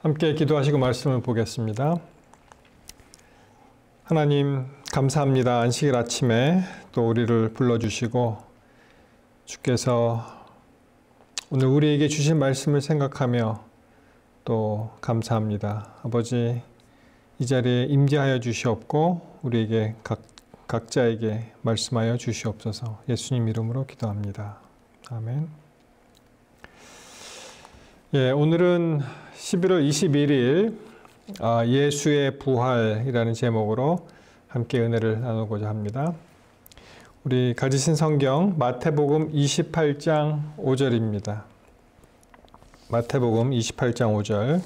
함께 기도하시고 말씀을 보겠습니다. 하나님 감사합니다. 안식일 아침에 또 우리를 불러주시고 주께서 오늘 우리에게 주신 말씀을 생각하며 또 감사합니다. 아버지 이 자리에 임재하여 주시옵고 우리에게 각자에게 말씀하여 주시옵소서. 예수님 이름으로 기도합니다. 아멘. 오늘은 11월 21일 예수의 부활이라는 제목으로 함께 은혜를 나누고자 합니다. 우리 가지신 성경 마태복음 28장 5절입니다. 마태복음 28장 5절.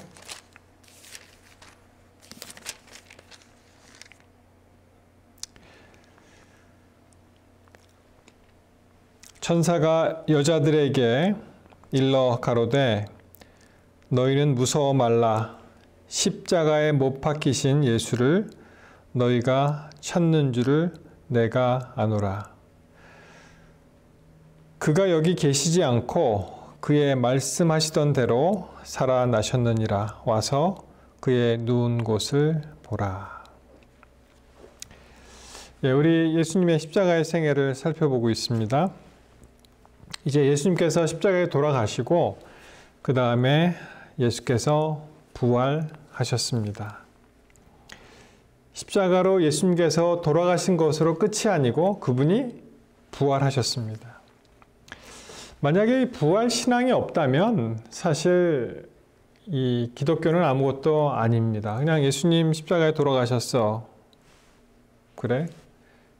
천사가 여자들에게 일러 가로되 너희는 무서워 말라. 십자가에 못 박히신 예수를 너희가 찾는 줄을 내가 아노라. 그가 여기 계시지 않고 그의 말씀하시던 대로 살아나셨느니라. 와서 그의 누운 곳을 보라. 우리 예수님의 십자가의 생애를 살펴보고 있습니다. 이제 예수님께서 십자가에 돌아가시고 그 다음에 예수께서 부활하셨습니다. 십자가로 예수님께서 돌아가신 것으로 끝이 아니고 그분이 부활하셨습니다. 만약에 이 부활 신앙이 없다면 사실 이 기독교는 아무것도 아닙니다. 그냥 예수님 십자가에 돌아가셨어. 그래?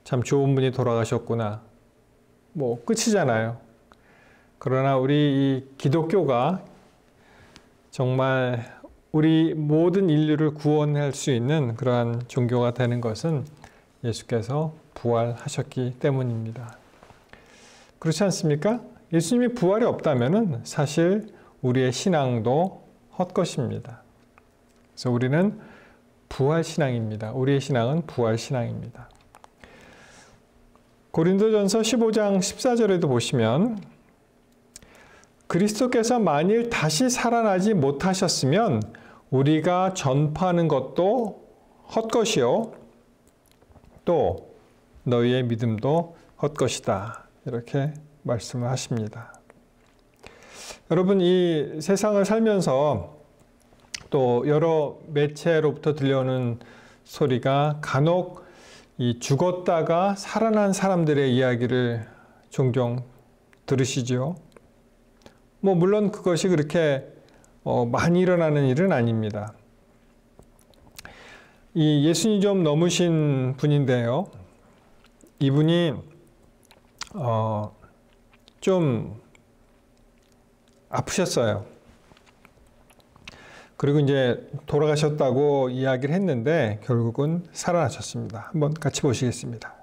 참 좋은 분이 돌아가셨구나. 뭐 끝이잖아요. 그러나 우리 이 기독교가 정말 우리 모든 인류를 구원할 수 있는 그러한 종교가 되는 것은 예수께서 부활하셨기 때문입니다. 그렇지 않습니까? 예수님이 부활이 없다면 사실 우리의 신앙도 헛것입니다. 그래서 우리는 부활신앙입니다. 우리의 신앙은 부활신앙입니다. 고린도전서 15장 14절에도 보시면 그리스도께서 만일 다시 살아나지 못하셨으면 우리가 전파하는 것도 헛것이요 또 너희의 믿음도 헛것이다. 이렇게 말씀을 하십니다. 여러분 이 세상을 살면서 또 여러 매체로부터 들려오는 소리가 간혹 이 죽었다가 살아난 사람들의 이야기를 종종 들으시죠. 물론 그것이 그렇게 많이 일어나는 일은 아닙니다. 이 예순이 좀 넘으신 분인데요. 이분이 좀 아프셨어요. 그리고 이제 돌아가셨다고 이야기를 했는데 결국은 살아나셨습니다. 한번 같이 보시겠습니다.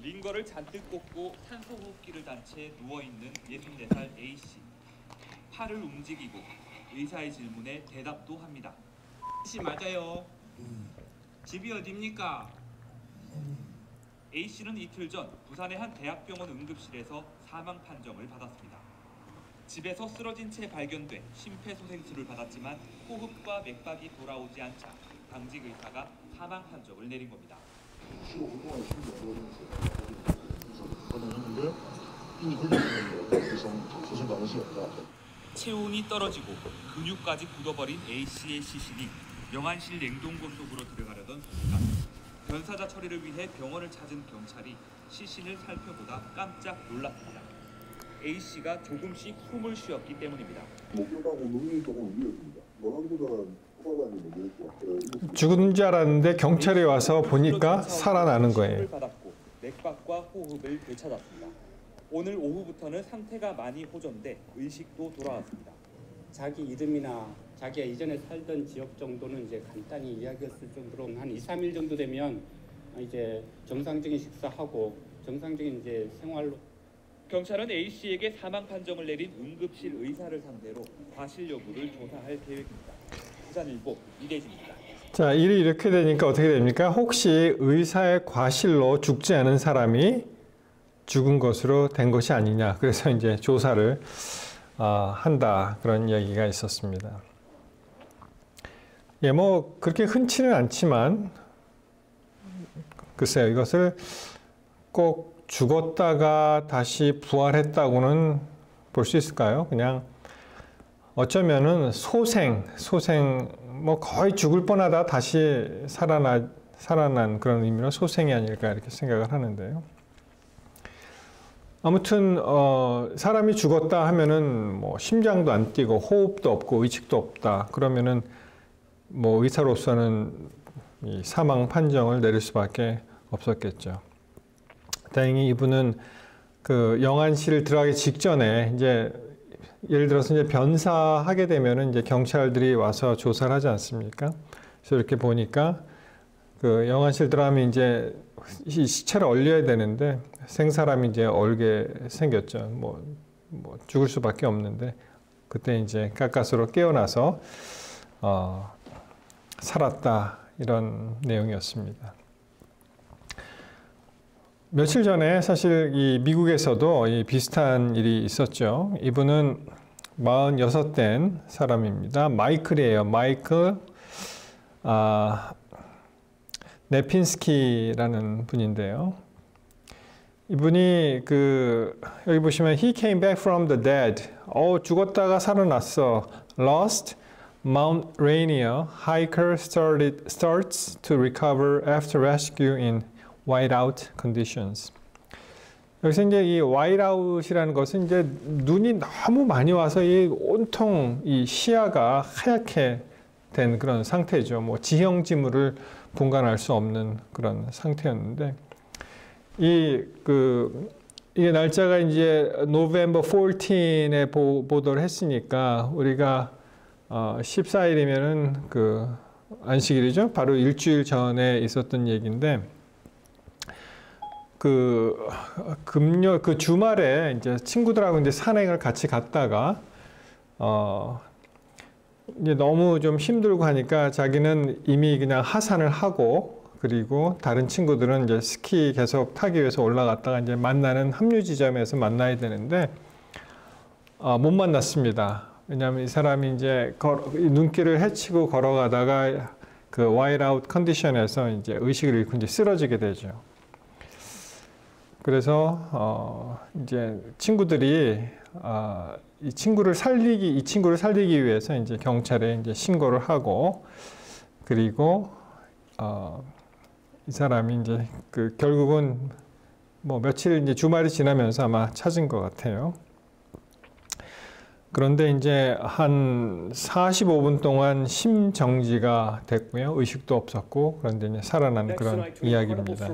링거를 잔뜩 꽂고 산소호흡기를 단 채 누워있는 64살 A씨. 팔을 움직이고 의사의 질문에 대답도 합니다. A씨 맞아요. 집이 어디입니까? A씨는 이틀 전 부산의 한 대학병원 응급실에서 사망 판정을 받았습니다. 집에서 쓰러진 채 발견돼 심폐소생술을 받았지만 호흡과 맥박이 돌아오지 않자 당직 의사가 사망 판정을 내린 겁니다. 체온이 떨어지고 근육까지 굳어버린 A씨의 시신이 영안실 냉동고 속으로 들어가려던 순간 변사자 처리를 위해 병원을 찾은 경찰이 시신을 살펴보다 깜짝 놀랐습니다. A씨가 조금씩 숨을 쉬었기 때문입니다. 죽은 줄 알았는데 경찰이 와서 보니까 살아나는 거예요. 받았고 맥박과 호흡을 되찾았습니다. 오늘 오후부터는 상태가 많이 호전돼 의식도 돌아왔습니다. 자기 이름이나 자기가 이전에 살던 지역 정도는 이제 간단히 이야기했을 정도로 한 2, 3일 정도 되면 이제 정상적인 식사하고 정상적인 이제 생활로. 경찰은 A씨에게 사망 판정을 내린 응급실 의사를 상대로 과실 여부를 조사할 계획입니다. 부산일보 이대진입니다. 자, 일이 이렇게 되니까 어떻게 됩니까? 혹시 의사의 과실로 죽지 않은 사람이 죽은 것으로 된 것이 아니냐. 그래서 이제 조사를 한다 그런 이야기가 있었습니다. 예, 뭐 그렇게 흔치는 않지만 글쎄요, 이것을 꼭 죽었다가 다시 부활했다고는 볼 수 있을까요? 그냥 어쩌면은 소생 뭐 거의 죽을 뻔하다 다시 살아난 그런 의미로 소생이 아닐까 이렇게 생각을 하는데요. 아무튼 사람이 죽었다 하면은 뭐 심장도 안 뛰고 호흡도 없고 의식도 없다. 그러면은 뭐 의사로서는 이 사망 판정을 내릴 수밖에 없었겠죠. 다행히 이분은 그 영안실 들어가기 직전에 이제 예를 들어서 이제 변사하게 되면은 이제 경찰들이 와서 조사를 하지 않습니까? 그래서 이렇게 보니까 그 영안실 들어가면 이제 시체를 얼려야 되는데 생사람이 이제 얼게 생겼죠. 뭐 죽을 수밖에 없는데 그때 이제 가까스로 깨어나서 살았다 이런 내용이었습니다. 며칠 전에 사실 이 미국에서도 이 비슷한 일이 있었죠. 이분은 46된 사람입니다. 마이클이에요. 마이클 네핀스키라는 분인데요. 이분이 여기 보시면 he came back from the dead. 죽었다가 살아났어. Lost Mount Rainier hiker starts to recover after rescue in whiteout conditions. 여기서 이제 이 whiteout이라는 것은 이제 눈이 너무 많이 와서 이 온통 이 시야가 하얗게 된 그런 상태죠. 뭐 지형 지물을 분간할 수 없는 그런 상태였는데 이게 날짜가 이제 November 14에 보도를 했으니까 우리가 14일이면은 그 안식일이죠. 바로 일주일 전에 있었던 얘기인데 그 주말에 이제 친구들하고 이제 산행을 같이 갔다가 이제 너무 좀 힘들고 하니까 자기는 이미 그냥 하산을 하고 그리고 다른 친구들은 이제 스키 계속 타기 위해서 올라갔다가 이제 만나는 합류 지점에서 만나야 되는데 못 만났습니다. 왜냐하면 이 사람이 이제 눈길을 헤치고 걸어가다가 그 와이드아웃 컨디션에서 이제 의식을 잃고 이제 쓰러지게 되죠. 그래서 이제 친구들이 이 친구를 살리기 위해서 이제 경찰에 이제 신고를 하고 그리고 이 사람이 이제 결국은 뭐 며칠 이제 주말이 지나면서 아마 찾은 것 같아요. 그런데 이제 한 45분 동안 심정지가 됐고요. 의식도 없었고 그런데 이제 살아난 그런 이야기입니다.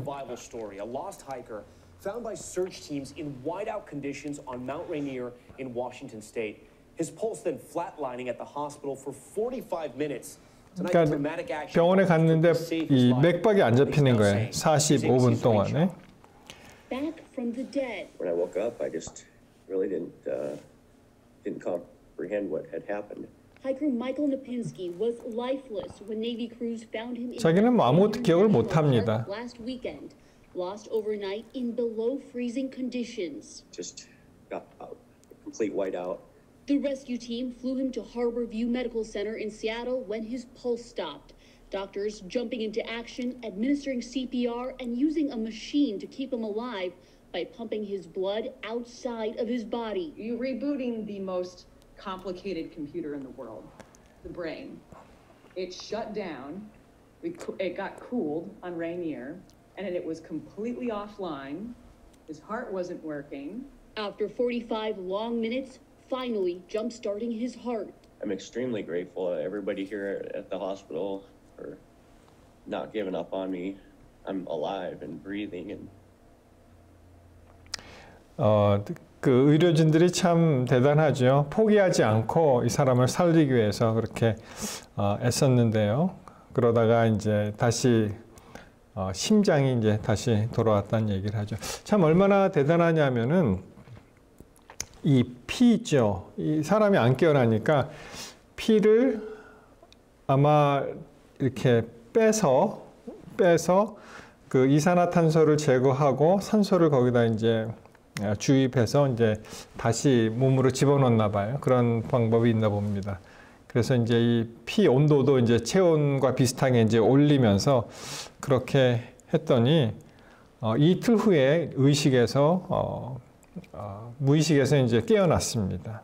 Found by search teams in whiteout conditions on Mount Rainier in Washington State. His pulse then flatlining at the hospital for 45 minutes. 그러니까 병원에 갔는데 이 맥박이 안 잡히는 거예요. 45분 동안에. Back from the dead. When I woke up, I just really didn't comprehend what had happened. Hiker Michael Nepinski was lifeless when Navy crews found him. 자기는 뭐 아무것도 기억을 못 합니다. Last weekend. Lost overnight in below freezing conditions. Just got a complete whiteout. The rescue team flew him to Harbor View Medical Center in Seattle when his pulse stopped. Doctors jumping into action, administering CPR, and using a machine to keep him alive by pumping his blood outside of his body. You're rebooting the most complicated computer in the world, the brain. It shut down, it got cooled on Rainier, and it was completely offline. His heart wasn't working. After 45 long minutes, finally jump-starting his heart. I'm extremely grateful to everybody here at the hospital for not giving up on me. I'm alive and breathing. And 그 의료진들이 참 대단하죠. 포기하지 않고 이 사람을 살리기 위해서 그렇게 애썼는데요. 그러다가 이제 다시 심장이 이제 다시 돌아왔다는 얘기를 하죠. 참 얼마나 대단하냐면은 이 피죠. 이 사람이 안 깨어나니까 피를 아마 이렇게 빼서 그 이산화탄소를 제거하고 산소를 거기다 이제 주입해서 이제 다시 몸으로 집어넣나 봐요. 그런 방법이 있나 봅니다. 그래서 이제 이 피 온도도 이제 체온과 비슷하게 이제 올리면서 그렇게 했더니 이틀 후에 의식에서 무의식에서 이제 깨어났습니다.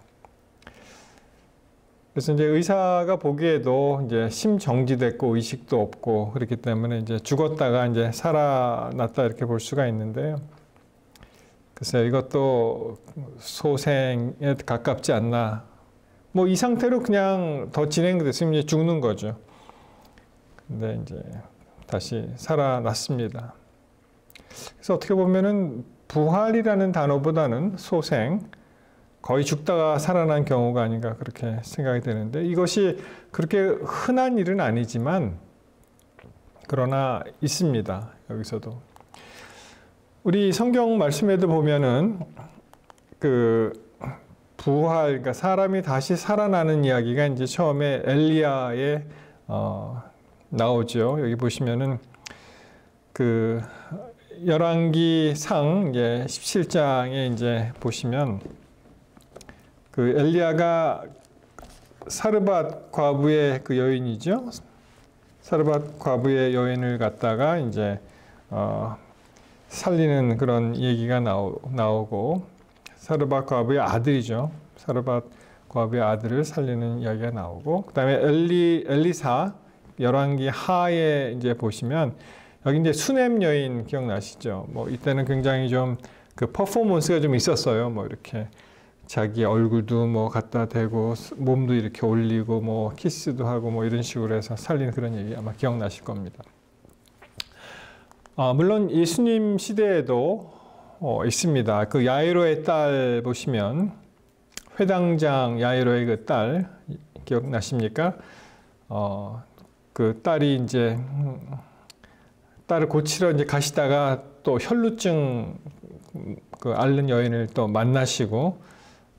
그래서 이제 의사가 보기에도 이제 심정지됐고 의식도 없고 그렇기 때문에 이제 죽었다가 이제 살아났다 이렇게 볼 수가 있는데요. 글쎄요, 이것도 소생에 가깝지 않나. 뭐 이 상태로 그냥 더 진행됐으면 이제 죽는 거죠. 근데 이제 다시 살아났습니다. 그래서 어떻게 보면은 부활이라는 단어보다는 소생, 거의 죽다가 살아난 경우가 아닌가 그렇게 생각이 되는데 이것이 그렇게 흔한 일은 아니지만 그러나 있습니다. 여기서도. 우리 성경 말씀에도 보면은 그 부활, 그러니까 사람이 다시 살아나는 이야기가 이제 처음에 엘리야에 나오죠. 여기 보시면은 그 열왕기상 이제 17장에 이제 보시면 그 엘리야가 사르밧 과부의 그 여인이죠. 사르밧 과부의 여인을 갖다가 이제 살리는 그런 얘기가 나오고 사르밧 과부의 아들이죠. 사르밧 과부의 아들을 살리는 이야기가 나오고 그다음에 엘리사 열왕기 하에 이제 보시면 여기 이제 수넴 여인 기억나시죠? 뭐 이때는 굉장히 좀 그 퍼포먼스가 좀 있었어요. 뭐 이렇게 자기 얼굴도 뭐 갖다 대고 몸도 이렇게 올리고 뭐 키스도 하고 뭐 이런 식으로 해서 살리는 그런 얘기 아마 기억나실 겁니다. 물론 예수님 시대에도 있습니다. 그 야이로의 딸 보시면 회당장 야이로의 그 딸 기억나십니까? 그 딸이 이제 딸을 고치러 이제 가시다가 또 혈루증 그 앓는 여인을 또 만나시고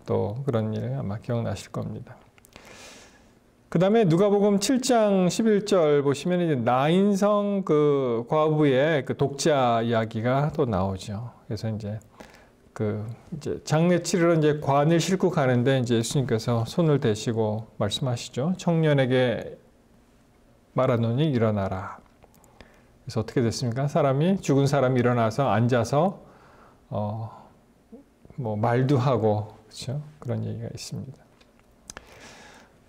또 그런 일 아마 기억나실 겁니다. 그 다음에 누가복음 7장 11절 보시면 이제 나인성 그 과부의 그 독자 이야기가 또 나오죠. 그래서 이제 이제 장례 치르러 이제 관을 싣고 가는데 이제 예수님께서 손을 대시고 말씀하시죠. 청년에게 말하노니 일어나라. 그래서 어떻게 됐습니까? 죽은 사람이 일어나서 앉아서 뭐 말도 하고 그렇죠? 그런 얘기가 있습니다.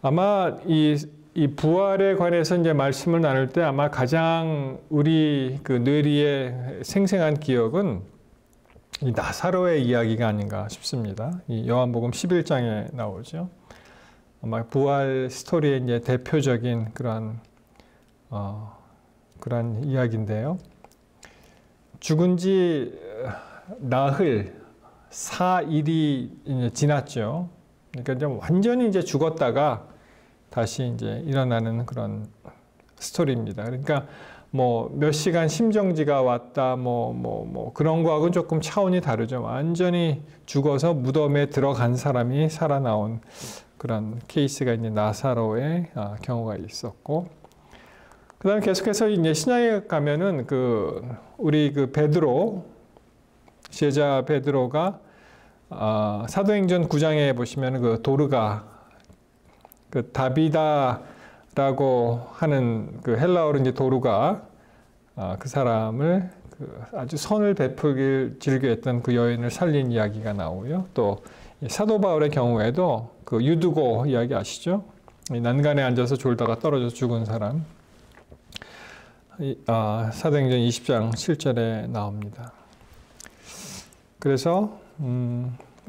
아마 이 부활에 관해서 이제 말씀을 나눌 때 아마 가장 우리 그 뇌리에 생생한 기억은 이 나사로의 이야기가 아닌가 싶습니다. 이 요한복음 11장에 나오죠. 아마 부활 스토리의 이제 대표적인 그런 이야기인데요. 죽은 지 나흘 4일이 지났죠. 그러니까 좀 완전히 이제 죽었다가 다시 이제 일어나는 그런 스토리입니다. 그러니까 뭐 몇 시간 심정지가 왔다 뭐 그런 거하고는 조금 차원이 다르죠. 완전히 죽어서 무덤에 들어간 사람이 살아나온 그런 케이스가 이제 나사로의 경우가 있었고, 그다음에 계속해서 이제 신약에 가면은 우리 베드로 제자 베드로가 사도행전 9장에 보시면 그 도르가 그 다비다라고 하는 그 헬라어로 이제 도르가 그 사람을 아주 선을 베풀길 즐겨했던 그 여인을 살린 이야기가 나오고요. 또 사도 바울의 경우에도 그 유두고 이야기 아시죠? 난간에 앉아서 졸다가 떨어져 죽은 사람. 사도행전 20장 7절에 나옵니다. 그래서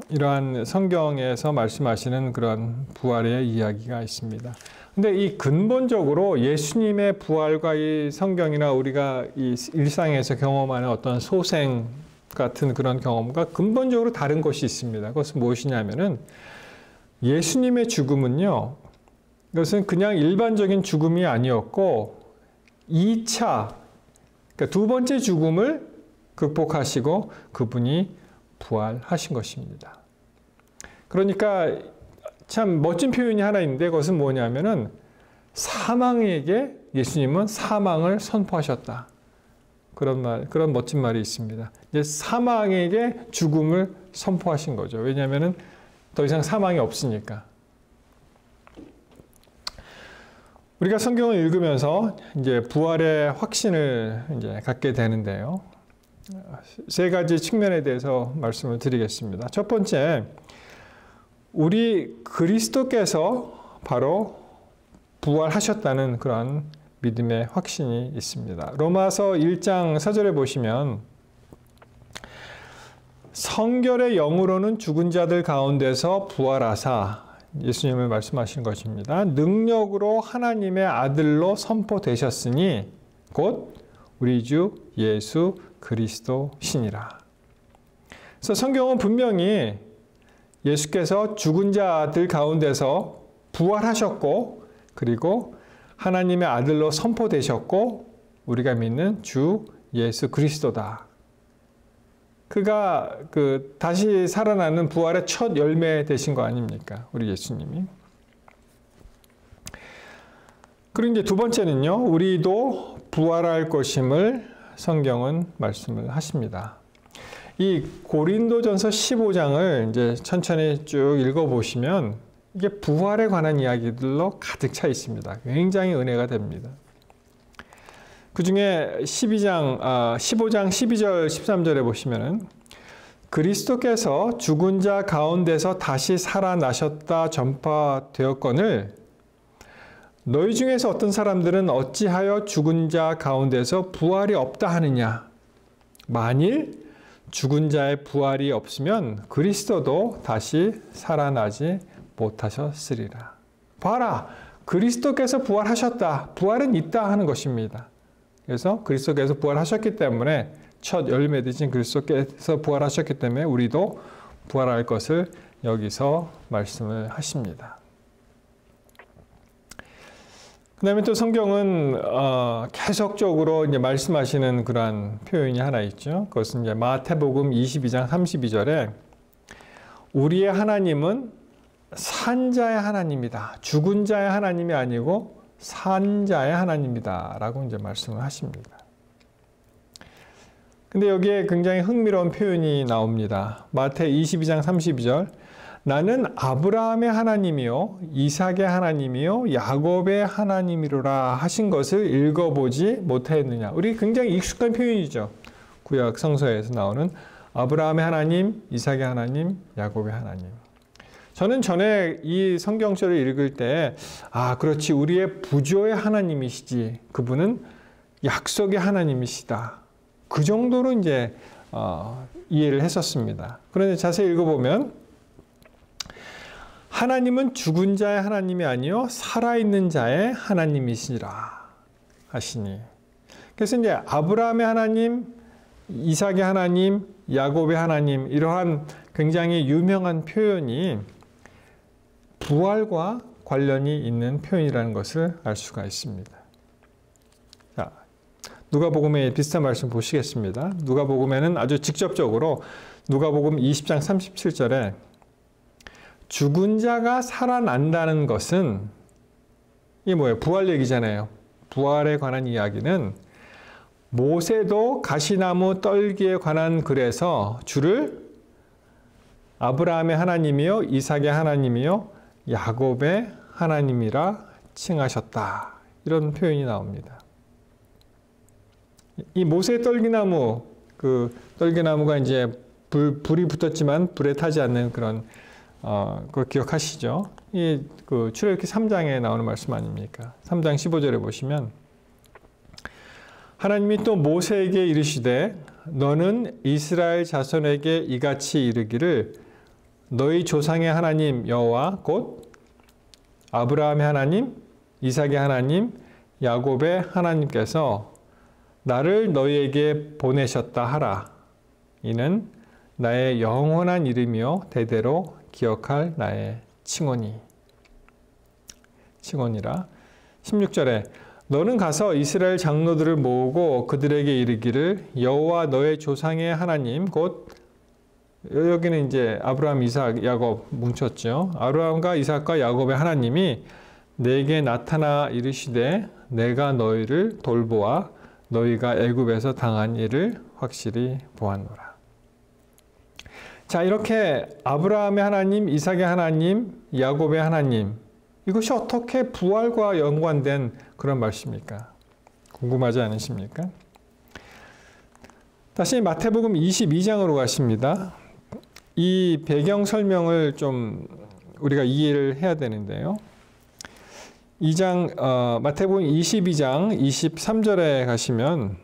이러한 성경에서 말씀하시는 그런 부활의 이야기가 있습니다. 근데 이 근본적으로 예수님의 부활과 이 성경이나 우리가 이 일상에서 경험하는 어떤 소생 같은 그런 경험과 근본적으로 다른 것이 있습니다. 그것은 무엇이냐면은 예수님의 죽음은요, 이것은 그냥 일반적인 죽음이 아니었고 2차, 그러니까 두 번째 죽음을 극복하시고 그분이 부활하신 것입니다. 그러니까 참 멋진 표현이 하나 있는데 그것은 뭐냐면은 사망에게 예수님은 사망을 선포하셨다. 그런 멋진 말이 있습니다. 이제 사망에게 죽음을 선포하신 거죠. 왜냐하면은 더 이상 사망이 없으니까. 우리가 성경을 읽으면서 이제 부활의 확신을 이제 갖게 되는데요. 세 가지 측면에 대해서 말씀을 드리겠습니다. 첫 번째, 우리 그리스도께서 바로 부활하셨다는 그런 믿음의 확신이 있습니다. 로마서 1장 4절에 보시면 성결의 영으로는 죽은 자들 가운데서 부활하사, 예수님을 말씀하신 것입니다. 능력으로 하나님의 아들로 선포되셨으니 곧 우리 주 예수 그리스도시니라. 그래서 성경은 분명히 예수께서 죽은 자들 가운데서 부활하셨고, 그리고 하나님의 아들로 선포되셨고, 우리가 믿는 주 예수 그리스도다. 그가 다시 살아나는 부활의 첫 열매 되신 거 아닙니까? 우리 예수님이. 그리고 이제 두 번째는요, 우리도 부활할 것임을 성경은 말씀을 하십니다. 이 고린도전서 15장을 이제 천천히 쭉 읽어보시면 이게 부활에 관한 이야기들로 가득 차 있습니다. 굉장히 은혜가 됩니다. 그 중에 15장 12절 13절에 보시면은 그리스도께서 죽은 자 가운데서 다시 살아나셨다 전파되었거늘 너희 중에서 어떤 사람들은 어찌하여 죽은 자 가운데서 부활이 없다 하느냐. 만일 죽은 자의 부활이 없으면 그리스도도 다시 살아나지 못하셨으리라. 봐라, 그리스도께서 부활하셨다. 부활은 있다 하는 것입니다. 그래서 그리스도께서 부활하셨기 때문에 첫 열매 되신 그리스도께서 부활하셨기 때문에 우리도 부활할 것을 여기서 말씀을 하십니다. 그 다음에 또 성경은 계속적으로 이제 말씀하시는 그러한 표현이 하나 있죠. 그것은 이제 마태복음 22장 32절에 우리의 하나님은 산자의 하나님이다. 죽은 자의 하나님이 아니고 산자의 하나님이다. 라고 이제 말씀을 하십니다. 근데 여기에 굉장히 흥미로운 표현이 나옵니다. 마태 22장 32절 나는 아브라함의 하나님이요 이삭의 하나님이요 야곱의 하나님이로라 하신 것을 읽어보지 못하였느냐. 우리 굉장히 익숙한 표현이죠. 구약 성서에서 나오는 아브라함의 하나님, 이삭의 하나님, 야곱의 하나님. 저는 전에 이 성경서를 읽을 때 그렇지, 우리의 부조의 하나님이시지, 그분은 약속의 하나님이시다. 그 정도로 이제 이해를 했었습니다. 그런데 자세히 읽어보면 하나님은 죽은 자의 하나님이 아니요 살아있는 자의 하나님이시라 하시니. 그래서 이제 아브라함의 하나님, 이삭의 하나님, 야곱의 하나님, 이러한 굉장히 유명한 표현이 부활과 관련이 있는 표현이라는 것을 알 수가 있습니다. 자, 누가복음에 비슷한 말씀 보시겠습니다. 누가복음에는 아주 직접적으로 누가복음 20장 37절에 죽은 자가 살아난다는 것은 이게 뭐예요? 부활 얘기잖아요. 부활에 관한 이야기는 모세도 가시나무 떨기에 관한 글에서 주를 아브라함의 하나님이요 이삭의 하나님이요 야곱의 하나님이라 칭하셨다. 이런 표현이 나옵니다. 이 모세 떨기나무, 그 떨기나무가 이제 불이 붙었지만 불에 타지 않는 그런 그걸 기억하시죠? 이 출애굽기 3장에 나오는 말씀 아닙니까? 3장 15절에 보시면 하나님이 또 모세에게 이르시되 너는 이스라엘 자손에게 이같이 이르기를 너희 조상의 하나님 여호와 곧 아브라함의 하나님, 이삭의 하나님, 야곱의 하나님께서 나를 너희에게 보내셨다 하라. 이는 나의 영원한 이름이요 대대로 기억할 나의 칭언이라. 16절에 너는 가서 이스라엘 장로들을 모으고 그들에게 이르기를 여호와 너의 조상의 하나님 곧 여기는 이제 아브라함, 이삭, 야곱 뭉쳤죠. 아브라함과 이삭과 야곱의 하나님이 내게 나타나 이르시되 내가 너희를 돌보아 너희가 애굽에서 당한 일을 확실히 보았노라. 자, 이렇게 아브라함의 하나님, 이삭의 하나님, 야곱의 하나님, 이것이 어떻게 부활과 연관된 그런 말씀입니까? 궁금하지 않으십니까? 다시 마태복음 22장으로 가십니다. 이 배경 설명을 좀 우리가 이해를 해야 되는데요. 마태복음 22장 23절에 가시면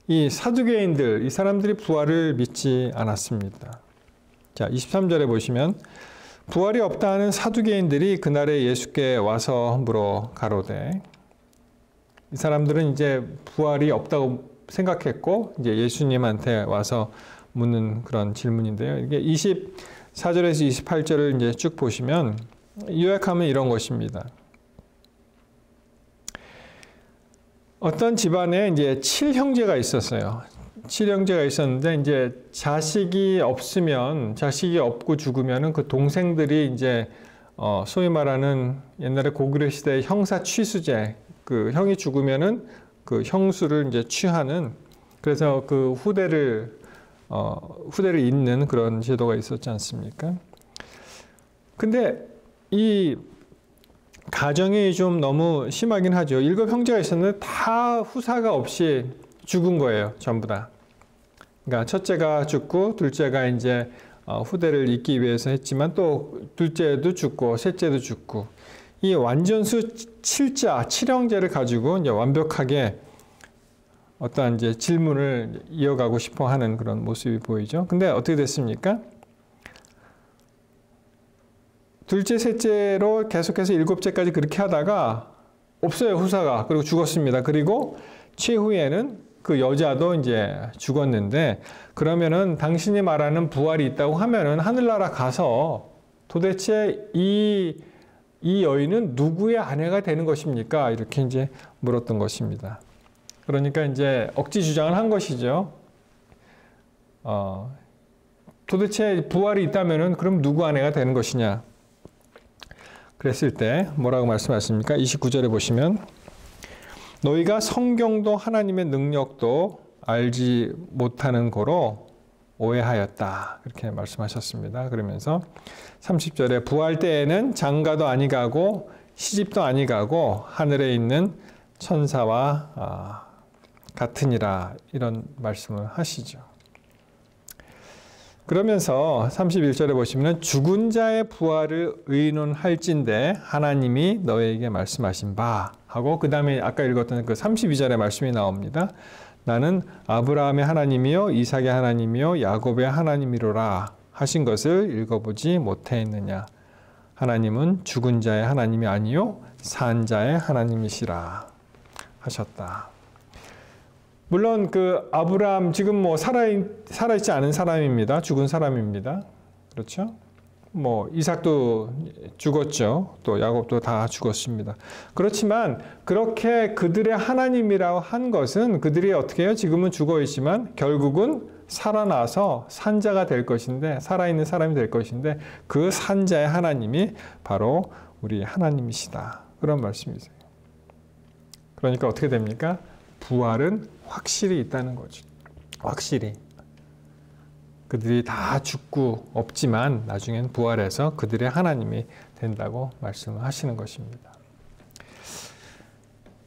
이 사두개인들, 이 사람들이 부활을 믿지 않았습니다. 자, 23절에 보시면 부활이 없다 하는 사두개인들이 그날에 예수께 와서 물어 가로되, 이 사람들은 이제 부활이 없다고 생각했고 이제 예수님한테 와서 묻는 그런 질문인데요. 이게 24절에서 28절을 이제 쭉 보시면 요약하면 이런 것입니다. 어떤 집안에 이제 7형제가 있었어요. 7형제가 있었는데 이제 자식이 없고 죽으면은 그 동생들이 이제 소위 말하는 옛날에 고구려 시대의 형사 취수제, 그 형이 죽으면은 그 형수를 이제 취하는, 그래서 그 후대를 잇는 그런 제도가 있었지 않습니까? 근데 이 가정이 좀 너무 심하긴 하죠. 7형제가 있었는데 다 후사가 없이 죽은 거예요, 전부 다. 그러니까 첫째가 죽고 둘째가 이제 후대를 잇기 위해서 했지만 또 둘째도 죽고 셋째도 죽고, 이 완전수 7형제를 가지고 이제 완벽하게 어떠한 이제 질문을 이어가고 싶어 하는 그런 모습이 보이죠. 근데 어떻게 됐습니까? 둘째, 셋째로 계속해서 7째까지 그렇게 하다가 없어요, 후사가. 그리고 죽었습니다. 그리고 최후에는 그 여자도 이제 죽었는데, 그러면은 당신이 말하는 부활이 있다고 하면은 하늘나라 가서 도대체 이 여인은 누구의 아내가 되는 것입니까? 이렇게 이제 물었던 것입니다. 그러니까 이제 억지 주장을 한 것이죠. 도대체 부활이 있다면은 그럼 누구 아내가 되는 것이냐? 그랬을 때 뭐라고 말씀하십니까? 29절에 보시면 너희가 성경도 하나님의 능력도 알지 못하는 거로 오해하였다. 그렇게 말씀하셨습니다. 그러면서 30절에 부활 때에는 장가도 아니 가고 시집도 아니 가고 하늘에 있는 천사와 같으니라, 이런 말씀을 하시죠. 그러면서 31절에 보시면 죽은 자의 부활을 의논할진대 하나님이 너에게 말씀하신 바 하고, 그 다음에 아까 읽었던 그 32절의 말씀이 나옵니다. 나는 아브라함의 하나님이요 이삭의 하나님이요 야곱의 하나님이로라 하신 것을 읽어보지 못했느냐. 하나님은 죽은 자의 하나님이 아니요 산 자의 하나님이시라 하셨다. 물론 그 아브라함 지금 뭐 살아있지 않은 사람입니다. 죽은 사람입니다. 그렇죠? 뭐 이삭도 죽었죠. 또 야곱도 다 죽었습니다. 그렇지만 그렇게 그들의 하나님이라고 한 것은 그들이 어떻게 해요? 지금은 죽어 있지만 결국은 살아나서 산자가 될 것인데, 살아있는 사람이 될 것인데, 그 산자의 하나님이 바로 우리 하나님이시다. 그런 말씀이세요. 그러니까 어떻게 됩니까? 부활은 확실히 있다는 거죠. 확실히. 그들이 다 죽고 없지만 나중엔 부활해서 그들의 하나님이 된다고 말씀을 하시는 것입니다.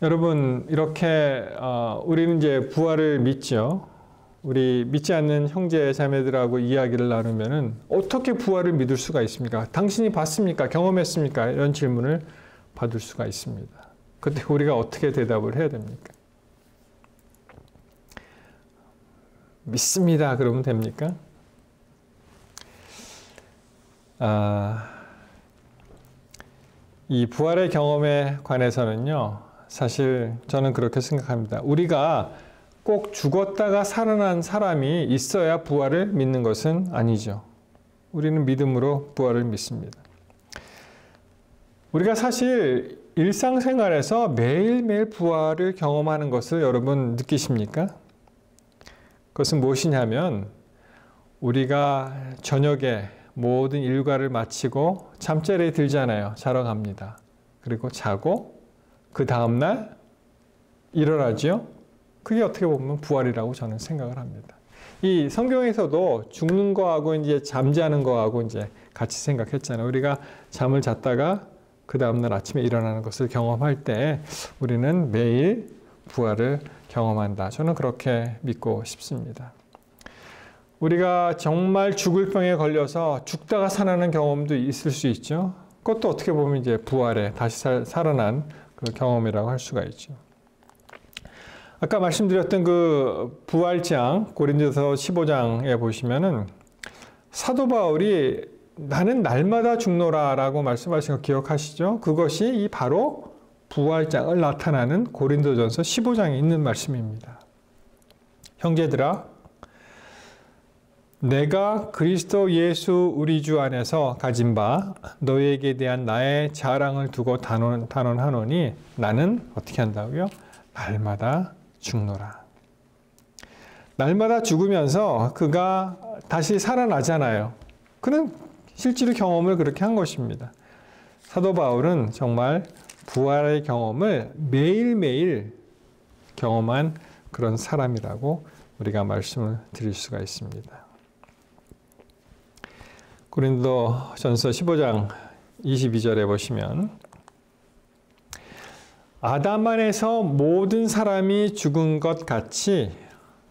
여러분, 이렇게 우리는 이제 부활을 믿죠. 우리 믿지 않는 형제 자매들하고 이야기를 나누면은 어떻게 부활을 믿을 수가 있습니까? 당신이 봤습니까? 경험했습니까? 이런 질문을 받을 수가 있습니다. 그때 우리가 어떻게 대답을 해야 됩니까? 믿습니다. 그러면 됩니까? 이 부활의 경험에 관해서는요, 사실 저는 그렇게 생각합니다. 우리가 꼭 죽었다가 살아난 사람이 있어야 부활을 믿는 것은 아니죠. 우리는 믿음으로 부활을 믿습니다. 우리가 사실 일상생활에서 매일매일 부활을 경험하는 것을 여러분 느끼십니까? 그것은 무엇이냐면, 우리가 저녁에 모든 일과를 마치고 잠자리에 들잖아요. 자러 갑니다. 그리고 자고 그 다음날 일어나죠. 그게 어떻게 보면 부활이라고 저는 생각을 합니다. 이 성경에서도 죽는 거하고 이제 잠자는 거하고 이제 같이 생각했잖아요. 우리가 잠을 잤다가 그 다음날 아침에 일어나는 것을 경험할 때 우리는 매일 부활을 경험한다. 저는 그렇게 믿고 싶습니다. 우리가 정말 죽을 병에 걸려서 죽다가 살아나는 경험도 있을 수 있죠. 그것도 어떻게 보면 이제 부활에 다시 살아난 그 경험이라고 할 수가 있죠. 아까 말씀드렸던 그 부활장 고린도서 15장에 보시면은 사도 바울이 나는 날마다 죽노라라고 말씀하신 거 기억하시죠? 그것이 이 바로 부활장을 나타나는 고린도전서 15장에 있는 말씀입니다. 형제들아, 내가 그리스도 예수 우리 주 안에서 가진 바 너희에게 대한 나의 자랑을 두고 단언하노니 나는 어떻게 한다고요? 날마다 죽노라. 날마다 죽으면서 그가 다시 살아나잖아요. 그는 실제로 경험을 그렇게 한 것입니다. 사도 바울은 정말 부활의 경험을 매일매일 경험한 그런 사람이라고 우리가 말씀을 드릴 수가 있습니다. 고린도전서 15장 22절에 보시면 아담 안에서 모든 사람이 죽은 것 같이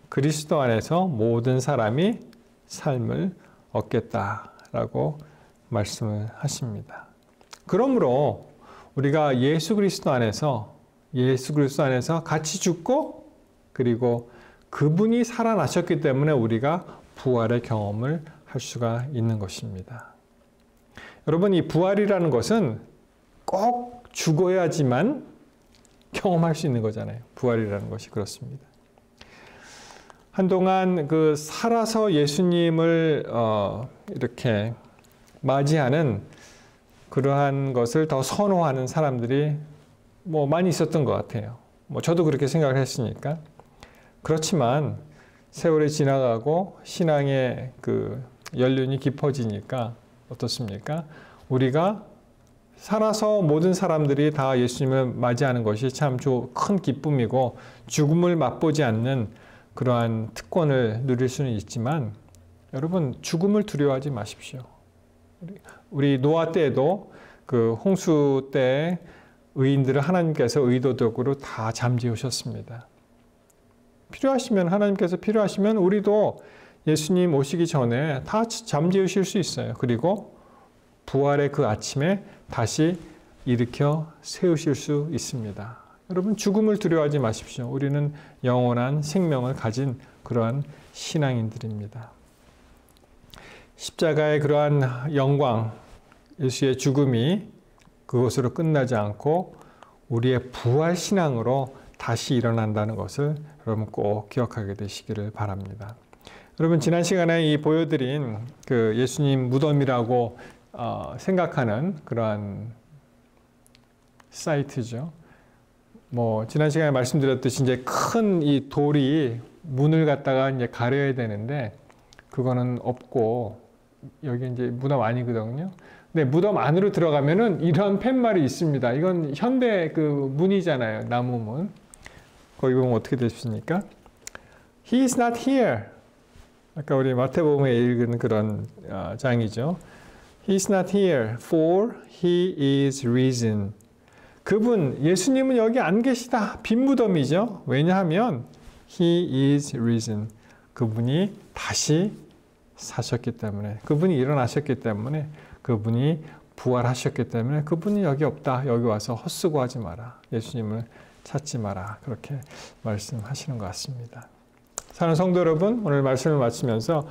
그리스도 안에서 모든 사람이 삶을 얻겠다라고 말씀을 하십니다. 그러므로 우리가 예수 그리스도 안에서 같이 죽고 그리고 그분이 살아나셨기 때문에 우리가 부활의 경험을 할 수가 있는 것입니다. 여러분, 이 부활이라는 것은 꼭 죽어야지만 경험할 수 있는 거잖아요. 부활이라는 것이 그렇습니다. 한동안 그 살아서 예수님을 이렇게 맞이하는 그러한 것을 더 선호하는 사람들이 뭐 많이 있었던 것 같아요. 뭐 저도 그렇게 생각을 했으니까. 그렇지만 세월이 지나가고 신앙의 그 연륜이 깊어지니까 어떻습니까? 우리가 살아서 모든 사람들이 다 예수님을 맞이하는 것이 참 큰 기쁨이고 죽음을 맛보지 않는 그러한 특권을 누릴 수는 있지만 여러분, 죽음을 두려워하지 마십시오. 우리 노아 때에도 그 홍수 때 의인들을 하나님께서 의도적으로 다 잠재우셨습니다. 하나님께서 필요하시면 우리도 예수님 오시기 전에 다 잠재우실 수 있어요. 그리고 부활의 그 아침에 다시 일으켜 세우실 수 있습니다. 여러분, 죽음을 두려워하지 마십시오. 우리는 영원한 생명을 가진 그러한 신앙인들입니다. 십자가의 그러한 영광, 예수의 죽음이 그것으로 끝나지 않고 우리의 부활 신앙으로 다시 일어난다는 것을 여러분 꼭 기억하게 되시기를 바랍니다. 여러분, 지난 시간에 이 보여드린 그 예수님 무덤이라고 생각하는 그러한 사이트죠. 뭐 지난 시간에 말씀드렸듯이 이제 큰 이 돌이 문을 갖다가 이제 가려야 되는데 그거는 없고 여기 이제 무덤 아니거든요. 근데 무덤 안으로 들어가면은 이런 팻말이 있습니다. 이건 현대 그 문이잖아요. 나무 문. 거기 보면 어떻게 되십니까? He is not here. 아까 우리 마태복음에 읽은 그런 장이죠. He is not here, for he is risen. 그분, 예수님은 여기 안 계시다. 빈 무덤이죠. 왜냐하면 he is risen. 그분이 다시 사셨기 때문에, 그분이 일어나셨기 때문에, 그분이 부활하셨기 때문에 그분이 여기 없다. 여기 와서 헛수고하지 마라. 예수님을 찾지 마라. 그렇게 말씀하시는 것 같습니다. 사랑하는 성도 여러분, 오늘 말씀을 마치면서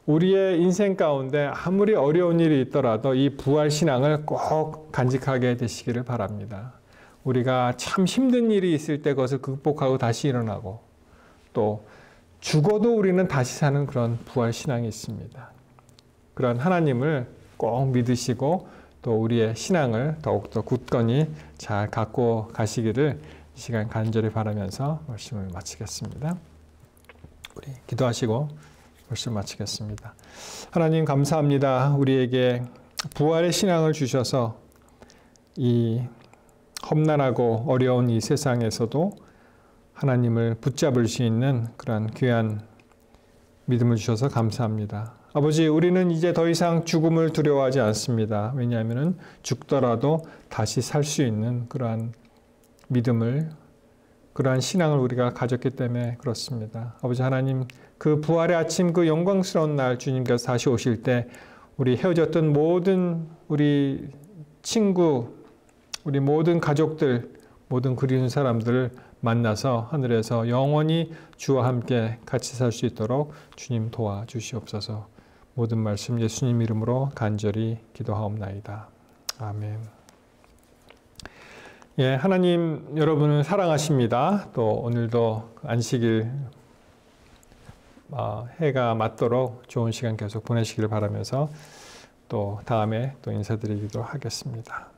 우리의 인생 가운데 아무리 어려운 일이 있더라도 이 부활 신앙을 꼭 간직하게 되시기를 바랍니다. 우리가 참 힘든 일이 있을 때 그것을 극복하고 다시 일어나고 또 죽어도 우리는 다시 사는 그런 부활 신앙이 있습니다. 그런 하나님을 꼭 믿으시고 또 우리의 신앙을 더욱더 굳건히 잘 갖고 가시기를 이 시간 간절히 바라면서 말씀을 마치겠습니다. 우리 기도하시고 말씀 마치겠습니다. 하나님 감사합니다. 우리에게 부활의 신앙을 주셔서 이 험난하고 어려운 이 세상에서도 하나님을 붙잡을 수 있는 그러한 귀한 믿음을 주셔서 감사합니다. 아버지, 우리는 이제 더 이상 죽음을 두려워하지 않습니다. 왜냐하면 죽더라도 다시 살 수 있는 그러한 믿음을, 그러한 신앙을 우리가 가졌기 때문에 그렇습니다. 아버지 하나님, 그 부활의 아침, 그 영광스러운 날 주님께서 다시 오실 때 우리 헤어졌던 모든 우리 친구, 우리 모든 가족들, 모든 그리운 사람들을 만나서 하늘에서 영원히 주와 함께 같이 살 수 있도록 주님 도와주시옵소서. 모든 말씀 예수님 이름으로 간절히 기도하옵나이다. 아멘. 예, 하나님 여러분을 사랑하십니다. 또 오늘도 안식일 해가 맞도록 좋은 시간 계속 보내시기를 바라면서 또 다음에 또 인사드리기도 하겠습니다.